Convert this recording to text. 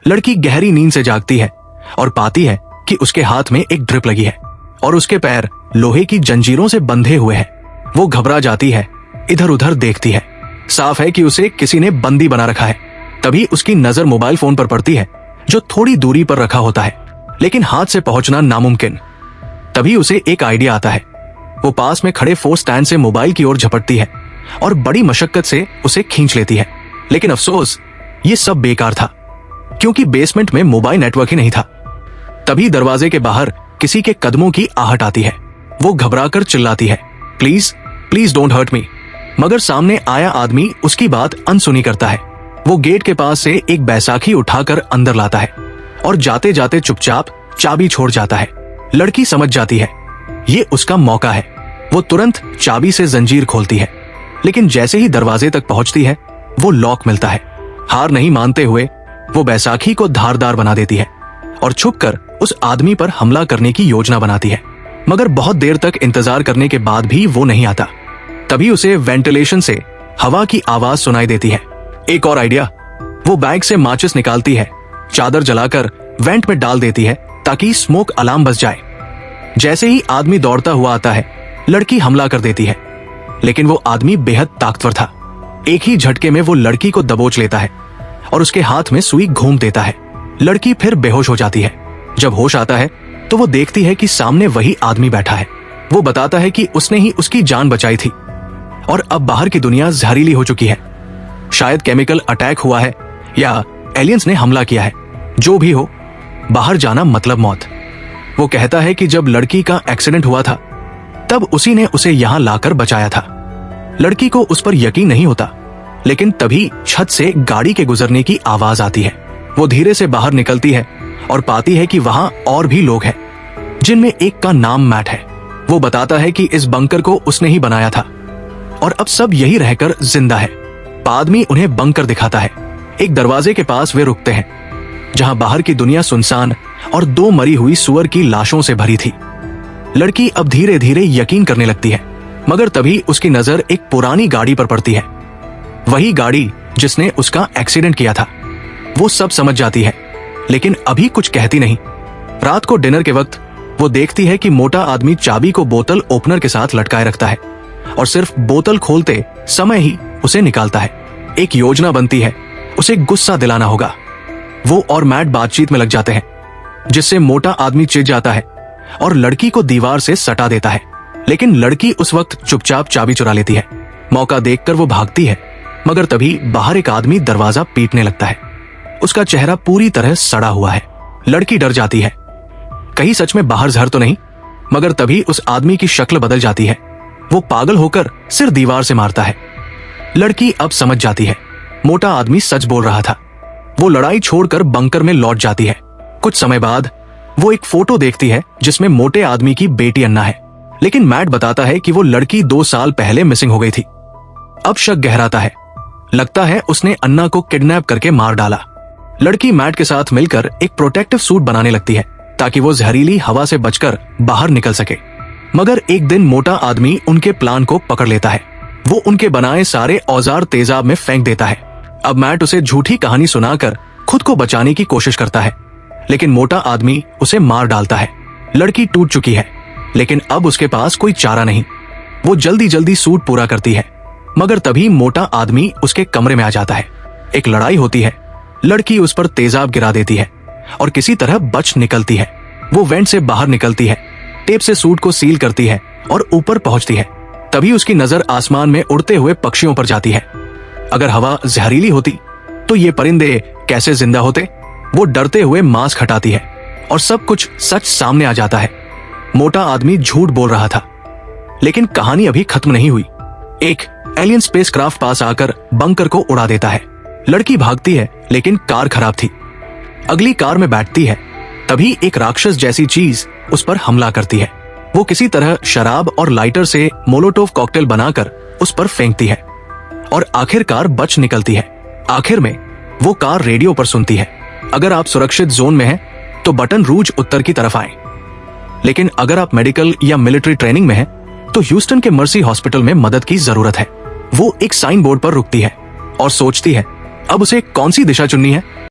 लड़की गहरी नींद से जागती है और पाती है कि उसके हाथ में एक ड्रिप लगी है और उसके पैर लोहे की जंजीरों से बंधे हुए हैं। वो घबरा जाती है, इधर उधर देखती है। साफ है कि उसे किसी ने बंदी बना रखा है। तभी उसकी नजर मोबाइल फोन पर पड़ती है जो थोड़ी दूरी पर रखा होता है, लेकिन हाथ से पहुंचना नामुमकिन। तभी उसे एक आइडिया आता है। वो पास में खड़े फोन स्टैंड से मोबाइल की ओर झपटती है और बड़ी मशक्कत से उसे खींच लेती है। लेकिन अफसोस, ये सब बेकार था, क्योंकि बेसमेंट में मोबाइल नेटवर्क ही नहीं था। तभी दरवाजे के बाहर किसी के कदमों की आहट आती है। वो घबराकर चिल्लाती है, please please don't hurt me. मगर सामने आया आदमी उसकी बात अनसुनी करता है। वो गेट के पास से एक बैसाखी उठाकर अंदर लाता है और जाते जाते चुपचाप चाबी छोड़ जाता है। लड़की समझ जाती है ये उसका मौका है। वो तुरंत चाबी से जंजीर खोलती है, लेकिन जैसे ही दरवाजे तक पहुंचती है वो लॉक मिलता है। हार नहीं मानते हुए वो बैसाखी को धारदार बना देती है और छुपकर उस आदमी पर हमला करने की योजना बनाती है। मगर बहुत देर तक इंतजार करने के बाद भी वो नहीं आता। तभी उसे वेंटिलेशन से हवा की आवाज सुनाई देती है। एक और आइडिया। वो बैग से माचिस निकालती है, चादर जलाकर वेंट में डाल देती है ताकि स्मोक अलार्म बज जाए। जैसे ही आदमी दौड़ता हुआ आता है, लड़की हमला कर देती है, लेकिन वो आदमी बेहद ताकतवर था। एक ही झटके में वो लड़की को दबोच लेता है और उसके हाथ में सुई घूम देता है। लड़की फिर बेहोश हो जाती है। जब होश आता है तो वो देखती है कि सामने वही आदमी बैठा है। वो बताता है कि उसने ही उसकी जान बचाई थी और अब बाहर की दुनिया जहरीली हो चुकी है। शायद केमिकल अटैक हुआ है या एलियंस ने हमला किया है। जो भी हो, बाहर जाना मतलब मौत। वो कहता है कि जब लड़की का एक्सीडेंट हुआ था तब उसी ने उसे यहां लाकर बचाया था। लड़की को उस पर यकीन नहीं होता, लेकिन तभी छत से गाड़ी के गुजरने की आवाज आती है। वो धीरे से बाहर निकलती है और पाती है कि वहां और भी लोग हैं, जिनमें एक का नाम मैट है। वो बताता है कि इस बंकर को उसने ही बनाया था और अब सब यही रहकर जिंदा है। आदमी उन्हें बंकर दिखाता है। एक दरवाजे के पास वे रुकते हैं, जहां बाहर की दुनिया सुनसान और दो मरी हुई सुअर की लाशों से भरी थी। लड़की अब धीरे धीरे यकीन करने लगती है, मगर तभी उसकी नजर एक पुरानी गाड़ी पर पड़ती है। वही गाड़ी जिसने उसका एक्सीडेंट किया था। वो सब समझ जाती है, लेकिन अभी कुछ कहती नहीं। रात को डिनर के वक्त वो देखती है कि मोटा आदमी चाबी को बोतल ओपनर के साथ लटकाए रखता है और सिर्फ बोतल खोलते समय ही उसे निकालता है। एक योजना बनती है, उसे गुस्सा दिलाना होगा। वो और मैट बातचीत में लग जाते हैं, जिससे मोटा आदमी चिढ़ जाता है और लड़की को दीवार से सटा देता है। लेकिन लड़की उस वक्त चुपचाप चाबी चुरा लेती है। मौका देखकर वो भागती है, मगर तभी बाहर एक आदमी दरवाजा पीटने लगता है। उसका चेहरा पूरी तरह सड़ा हुआ है। लड़की डर जाती है, कहीं सच में बाहर जहर तो नहीं। मगर तभी उस आदमी की शक्ल बदल जाती है। वो पागल होकर सिर दीवार से मारता है। लड़की अब समझ जाती है, मोटा आदमी सच बोल रहा था। वो लड़ाई छोड़कर बंकर में लौट जाती है। कुछ समय बाद वो एक फोटो देखती है जिसमें मोटे आदमी की बेटी अन्ना है, लेकिन मैट बताता है कि वो लड़की 2 साल पहले मिसिंग हो गई थी। अब शक गहराता है, लगता है उसने अन्ना को किडनैप करके मार डाला। लड़की मैट के साथ मिलकर एक प्रोटेक्टिव सूट बनाने लगती है ताकि वो जहरीली हवा से बचकर बाहर निकल सके। मगर एक दिन मोटा आदमी उनके प्लान को पकड़ लेता है। वो उनके बनाए सारे औजार तेजाब में फेंक देता है। अब मैट उसे झूठी कहानी सुनाकर खुद को बचाने की कोशिश करता है, लेकिन मोटा आदमी उसे मार डालता है। लड़की टूट चुकी है, लेकिन अब उसके पास कोई चारा नहीं। वो जल्दी जल्दी सूट पूरा करती है, मगर तभी मोटा आदमी उसके कमरे में आ जाता है। एक लड़ाई होती है। लड़की उस पर तेजाब गिरा देती है और किसी तरह बच निकलती है। वो वेंट से बाहर निकलती है, टेप से सूट को सील करती है और ऊपर पहुंचती है। तभी उसकी नजर आसमान में उड़ते हुए पक्षियों पर जाती है। अगर हवा जहरीली होती तो ये परिंदे कैसे जिंदा होते? वो डरते हुए मास्क हटाती है और सब कुछ सच सामने आ जाता है। मोटा आदमी झूठ बोल रहा था, लेकिन कहानी अभी खत्म नहीं हुई। एक एलियन स्पेसक्राफ्ट पास आकर बंकर को उड़ा देता है। लड़की भागती है, लेकिन कार खराब थी। अगली कार में बैठती है, तभी एक राक्षस जैसी चीज उस पर हमला करती है। वो किसी तरह शराब और लाइटर से मोलोटोव कॉकटेल बनाकर उस पर फेंकती है और आखिरकार बच निकलती है। आखिर में वो कार रेडियो पर सुनती है, अगर आप सुरक्षित जोन में हैं तो बटन रूज उत्तर की तरफ आएं। लेकिन अगर आप मेडिकल या मिलिट्री ट्रेनिंग में हैं तो ह्यूस्टन के मर्सी हॉस्पिटल में मदद की जरूरत है। वो एक साइन बोर्ड पर रुकती है और सोचती है अब उसे कौन सी दिशा चुननी है।